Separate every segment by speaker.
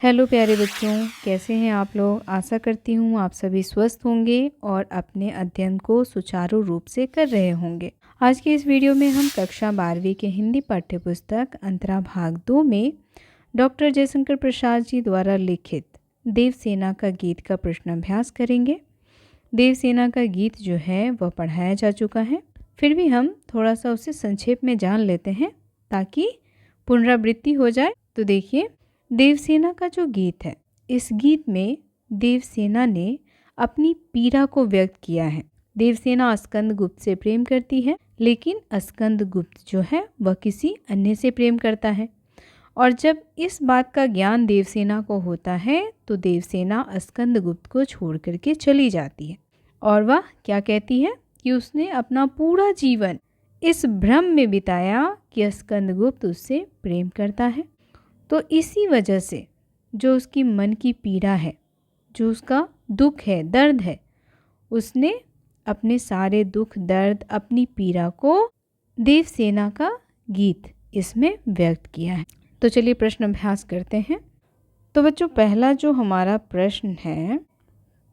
Speaker 1: Hello प्यारे बच्चों, कैसे हैं आप लोग। आशा करती हूँ आप सभी स्वस्थ होंगे और अपने अध्ययन को सुचारू रूप से कर रहे होंगे। आज के इस वीडियो में हम कक्षा 12वीं के हिंदी पाठ्यपुस्तक अंतरा भाग 2 में डॉक्टर जयशंकर प्रसाद जी द्वारा लिखित देवसेना का गीत का प्रश्नाभ्यास करेंगे। देवसेना का गीत जो है वह पढ़ाया जा चुका है, फिर भी हम थोड़ा सा उसे संक्षेप में जान लेते हैं ताकि पुनरावृत्ति हो जाए। तो देखिए, देवसेना का जो गीत है, इस गीत में देवसेना ने अपनी पीड़ा को व्यक्त किया है। देवसेना स्कंदगुप्त से प्रेम करती है, लेकिन स्कंदगुप्त जो है वह किसी अन्य से प्रेम करता है। और जब इस बात का ज्ञान देवसेना को होता है तो देवसेना स्कंदगुप्त को छोड़ करके चली जाती है। और वह क्या कहती है कि उसने अपना पूरा जीवन इस भ्रम में बिताया कि स्कंदगुप्त उससे प्रेम करता है। तो इसी वजह से जो उसकी मन की पीड़ा है, जो उसका दुख है, दर्द है, उसने अपने सारे दुख दर्द, अपनी पीड़ा को देवसेना का गीत इसमें व्यक्त किया है। तो चलिए प्रश्न अभ्यास करते हैं। तो बच्चों, पहला जो हमारा प्रश्न है,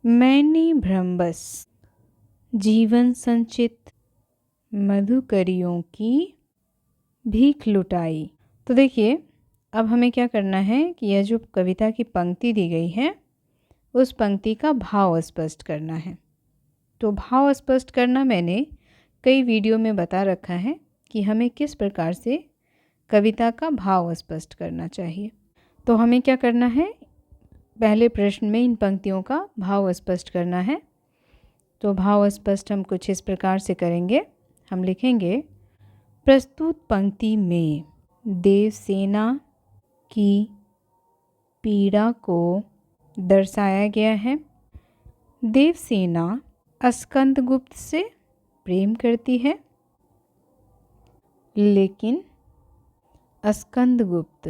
Speaker 1: मैंने भ्रमबस जीवन संचित मधुकरियों की भीख लुटाई। तो देखिए, अब हमें क्या करना है कि यह जो कविता की पंक्ति दी गई है उस पंक्ति का भाव स्पष्ट करना है। तो भाव स्पष्ट करना मैंने कई वीडियो में बता रखा है कि हमें किस प्रकार से कविता का भाव स्पष्ट करना चाहिए। तो हमें क्या करना है, पहले प्रश्न में इन पंक्तियों का भाव स्पष्ट करना है। तो भाव स्पष्ट हम कुछ इस प्रकार से करेंगे। हम लिखेंगे, प्रस्तुत पंक्ति में देवसेना की पीड़ा को दर्शाया गया है। देवसेना स्कंदगुप्त से प्रेम करती है, लेकिन स्कंदगुप्त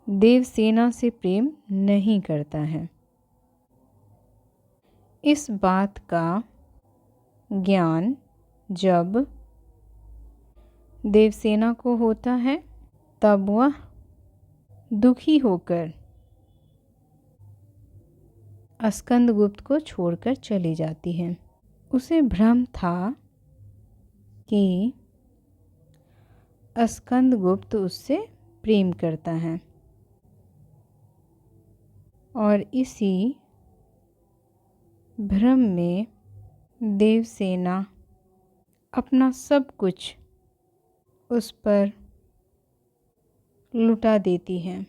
Speaker 1: देवसेना से प्रेम नहीं करता है। इस बात का ज्ञान जब देवसेना को होता है तब वह दुखी होकर स्कंदगुप्त को छोड़कर चली जाती है। उसे भ्रम था कि स्कंदगुप्त उससे प्रेम करता है और इसी भ्रम में देवसेना अपना सब कुछ उस पर लुटा देती है।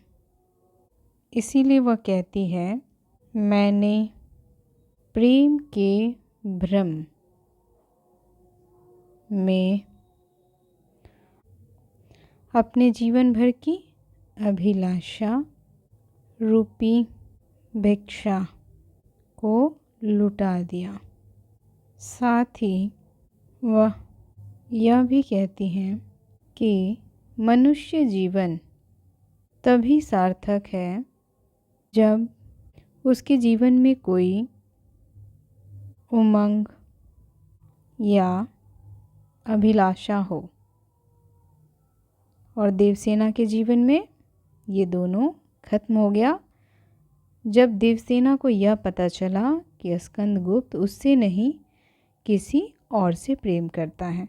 Speaker 1: इसीलिए वह कहती है, मैंने प्रेम के भ्रम में अपने जीवन भर की अभिलाषा रूपी भिक्षा को लुटा दिया। साथ ही वह यह भी कहती हैं कि मनुष्य जीवन तभी सार्थक है जब उसके जीवन में कोई उमंग या अभिलाषा हो। और देवसेना के जीवन में ये दोनों खत्म हो गया जब देवसेना को यह पता चला कि स्कंदगुप्त उससे नहीं किसी और से प्रेम करता है।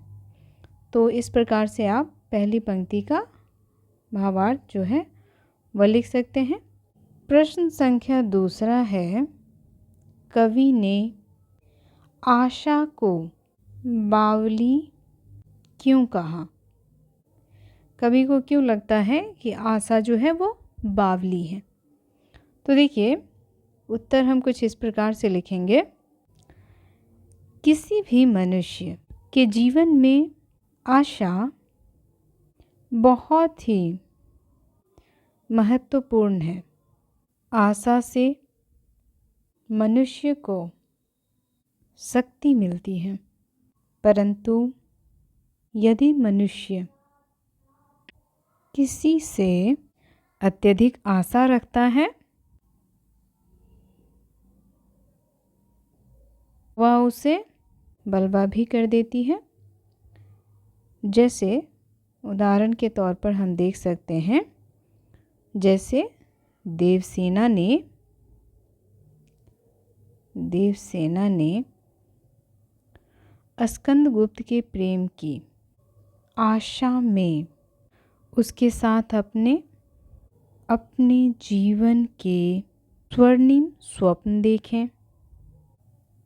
Speaker 1: तो इस प्रकार से आप पहली पंक्ति का भावार्थ जो है वह लिख सकते हैं। प्रश्न संख्या दूसरा है, कवि ने आशा को बावली क्यों कहा। कवि को क्यों लगता है कि आशा जो है वो बावली है। तो देखिए, उत्तर हम कुछ इस प्रकार से लिखेंगे, किसी भी मनुष्य के जीवन में आशा बहुत ही महत्वपूर्ण है। आशा से मनुष्य को शक्ति मिलती है, परंतु यदि मनुष्य किसी से अत्यधिक आशा रखता है, वह उसे बलवा भी कर देती है। जैसे उदाहरण के तौर पर हम देख सकते हैं, जैसे देवसेना ने स्कंदगुप्त के प्रेम की आशा में उसके साथ अपने जीवन के स्वर्णिम स्वप्न देखे।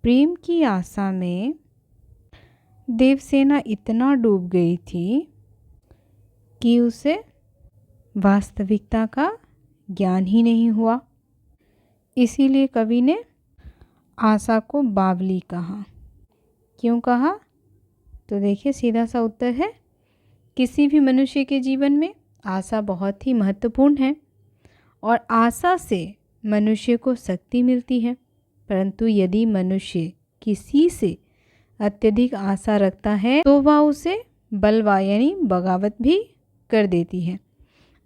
Speaker 1: प्रेम की आशा में देवसेना इतना डूब गई थी कि उसे वास्तविकता का ज्ञान ही नहीं हुआ। इसीलिए कवि ने आशा को बावली कहा। क्यों कहा? तो देखिए, सीधा सा उत्तर है, किसी भी मनुष्य के जीवन में आशा बहुत ही महत्वपूर्ण है और आशा से मनुष्य को शक्ति मिलती है। परंतु यदि मनुष्य किसी से अत्यधिक आशा रखता है तो वह उसे बलवा यानी बगावत भी कर देती है।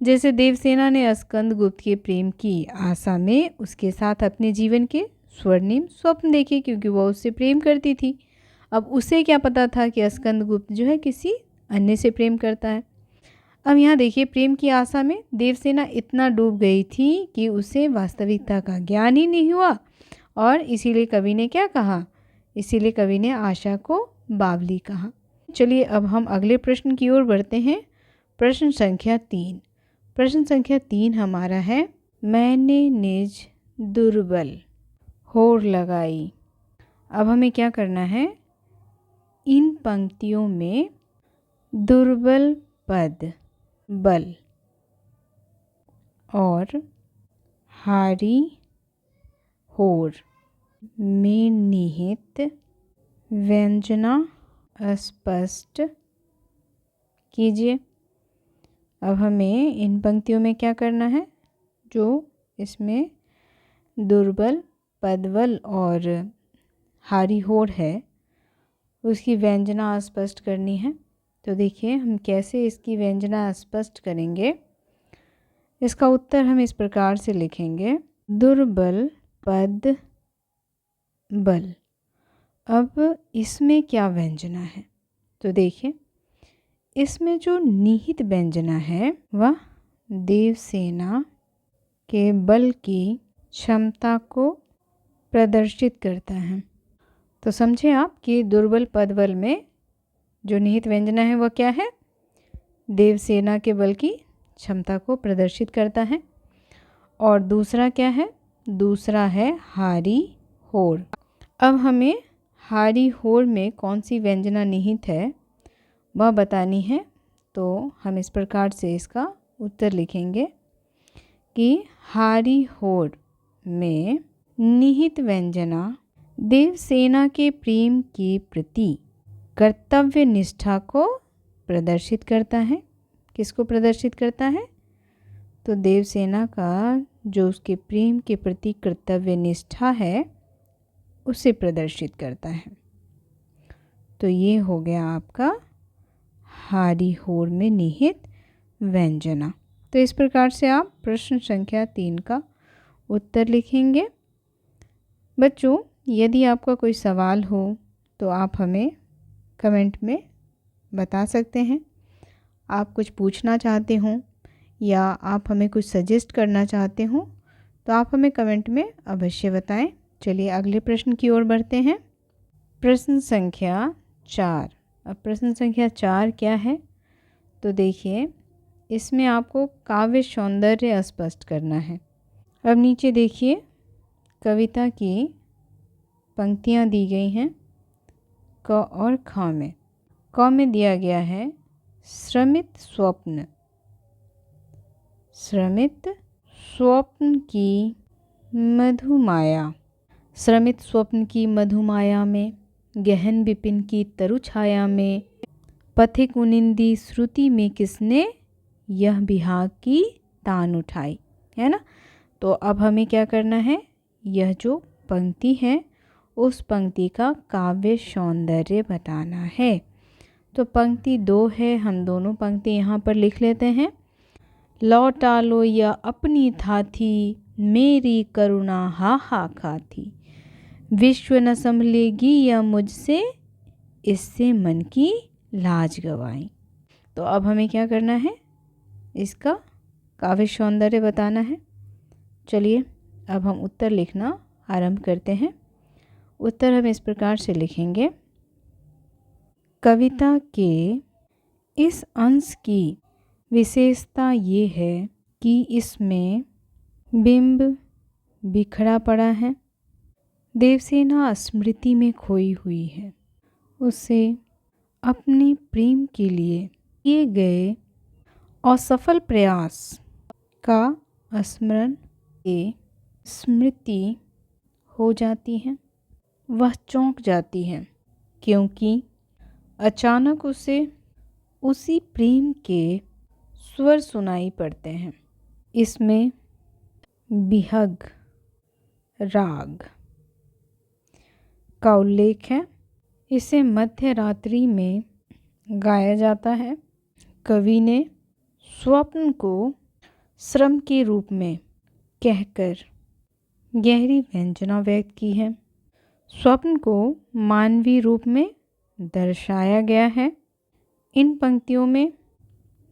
Speaker 1: जैसे देवसेना ने स्कंदगुप्त के प्रेम की आशा में उसके साथ अपने जीवन के स्वर्णिम स्वप्न देखे, क्योंकि वह उससे प्रेम करती थी। अब उसे क्या पता था कि स्कंदगुप्त जो है किसी अन्य से प्रेम करता है। अब यहाँ देखिए, प्रेम की आशा में देवसेना इतना डूब गई थी कि उसे वास्तविकता का ज्ञान ही नहीं हुआ और इसीलिए कवि ने क्या कहा? इसीलिए कवि ने आशा को बावली कहा। चलिए अब हम अगले प्रश्न की ओर बढ़ते हैं। प्रश्न संख्या 3। प्रश्न संख्या 3 हमारा है, मैंने निज दुर्बल होड़ लगाई। अब हमें क्या करना है? इन पंक्तियों में दुर्बल पद बल और हारी होड़ में निहित व्यंजना स्पष्ट कीजिए। अब हमें इन पंक्तियों में क्या करना है? जो इसमें दुर्बल पदबल और हारी होड़ है उसकी व्यंजना स्पष्ट करनी है। तो देखिए हम कैसे इसकी व्यंजना स्पष्ट करेंगे। इसका उत्तर हम इस प्रकार से लिखेंगे, दुर्बल पद बल। अब इसमें क्या व्यंजना है? तो देखिए, इसमें जो निहित व्यंजना है वह देवसेना के बल की क्षमता को प्रदर्शित करता है। तो समझे आप कि दुर्बल पद बल में जो निहित व्यंजना है वह क्या है? देवसेना के बल की क्षमता को प्रदर्शित करता है। और दूसरा क्या है? दूसरा है हारी होड़। अब हमें हारी होड़ में कौन सी व्यंजना निहित है वह बतानी है। तो हम इस प्रकार से इसका उत्तर लिखेंगे कि हारी होड़ में निहित व्यंजना देवसेना के प्रेम के प्रति कर्तव्य निष्ठा को प्रदर्शित करता है। किसको प्रदर्शित करता है? तो देवसेना का जो उसके प्रेम के प्रति कर्तव्य निष्ठा है उसे प्रदर्शित करता है। तो ये हो गया आपका हारी होड़ में निहित व्यंजना। तो इस प्रकार से आप प्रश्न संख्या 3 का उत्तर लिखेंगे। बच्चों, यदि आपका कोई सवाल हो तो आप हमें कमेंट में बता सकते हैं। आप कुछ पूछना चाहते हों या आप हमें कुछ सजेस्ट करना चाहते हों तो आप हमें कमेंट में अवश्य बताएं। चलिए अगले प्रश्न की ओर बढ़ते हैं। प्रश्न संख्या 4। अब प्रश्न संख्या 4 क्या है? तो देखिए, इसमें आपको काव्य सौंदर्य स्पष्ट करना है। अब नीचे देखिए, कविता की पंक्तियाँ दी गई हैं क और ख में। क में दिया गया है श्रमित स्वप्न। श्रमित स्वप्न की मधुमाया। श्रमित स्वप्न की मधुमाया में, गहन विपिन की तरु छाया में, पथिक उनिंदी श्रुति में किसने यह बिहाग की तान उठाई, है ना। तो अब हमें क्या करना है? यह जो पंक्ति है उस पंक्ति का काव्य सौंदर्य बताना है। तो पंक्ति 2 है, हम दोनों पंक्ति यहाँ पर लिख लेते हैं। लौटा लो या अपनी था थी, मेरी करुणा हा हा खाती, विश्व न संभलेगी या मुझसे, इससे मन की लाज गवाई। तो अब हमें क्या करना है? इसका काव्य सौंदर्य बताना है। चलिए अब हम उत्तर लिखना आरंभ करते हैं। उत्तर हम इस प्रकार से लिखेंगे। कविता के इस अंश की विशेषता ये है कि इसमें बिंब बिखरा पड़ा है। देवसेना स्मृति में खोई हुई है। उसे अपने प्रेम के लिए किए गए असफल प्रयास का स्मरण से स्मृति हो जाती है। वह चौंक जाती है क्योंकि अचानक उसे उसी प्रेम के स्वर सुनाई पड़ते हैं। इसमें बिहग राग का उल्लेख है। इसे मध्य रात्रि में गाया जाता है। कवि ने स्वप्न को श्रम के रूप में कहकर गहरी व्यंजना व्यक्त की है। स्वप्न को मानवीय रूप में दर्शाया गया है। इन पंक्तियों में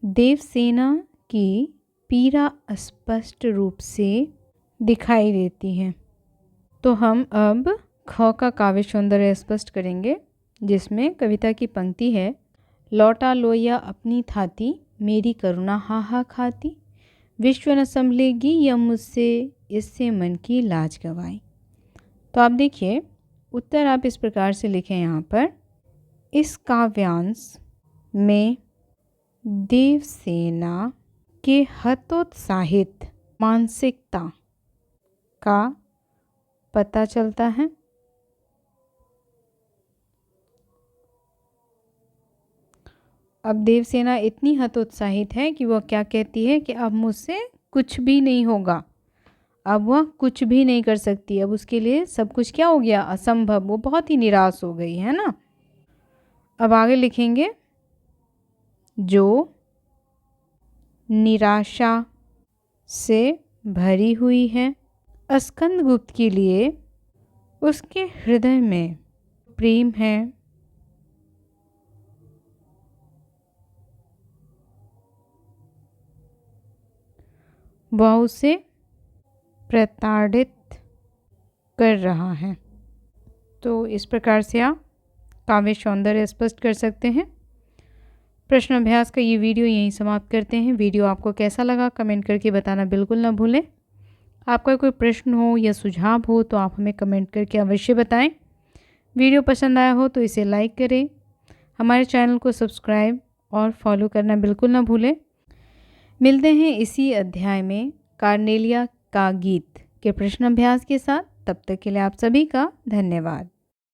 Speaker 1: देवसेना की पीड़ा स्पष्ट रूप से दिखाई देती है। तो हम अब ख का काव्य सौंदर्य स्पष्ट करेंगे, जिसमें कविता की पंक्ति है। लौटा लोया अपनी थाती, मेरी करुणा हा हा खाती, विश्व न संभलेगी यह मुझसे, इससे मन की लाज गवाई। तो आप देखिए उत्तर आप इस प्रकार से लिखें यहाँ पर। इस काव्यांश में देवसेना के हतोत्साहित मानसिकता का पता चलता है। अब देवसेना इतनी हतोत्साहित है कि वह क्या कहती है कि अब मुझसे कुछ भी नहीं होगा। अब वह कुछ भी नहीं कर सकती। अब उसके लिए सब कुछ क्या हो गया, असंभव। वो बहुत ही निराश हो गई है ना। अब आगे लिखेंगे। जो निराशा से भरी हुई है। स्कंदगुप्त के लिए उसके हृदय में प्रेम है। वह उसे प्रताड़ित कर रहा है। तो इस प्रकार से आप काव्य सौंदर्य स्पष्ट कर सकते हैं। प्रश्न अभ्यास का ये वीडियो यहीं समाप्त करते हैं। वीडियो आपको कैसा लगा कमेंट करके बताना बिल्कुल ना भूलें। आपका कोई प्रश्न हो या सुझाव हो तो आप हमें कमेंट करके अवश्य बताएं। वीडियो पसंद आया हो तो इसे लाइक करें। हमारे चैनल को सब्सक्राइब और फॉलो करना बिल्कुल ना भूलें। मिलते हैं इसी अध्याय में कार्नेलिया का गीत के प्रश्न अभ्यास के साथ। तब तक के लिए आप सभी का धन्यवाद।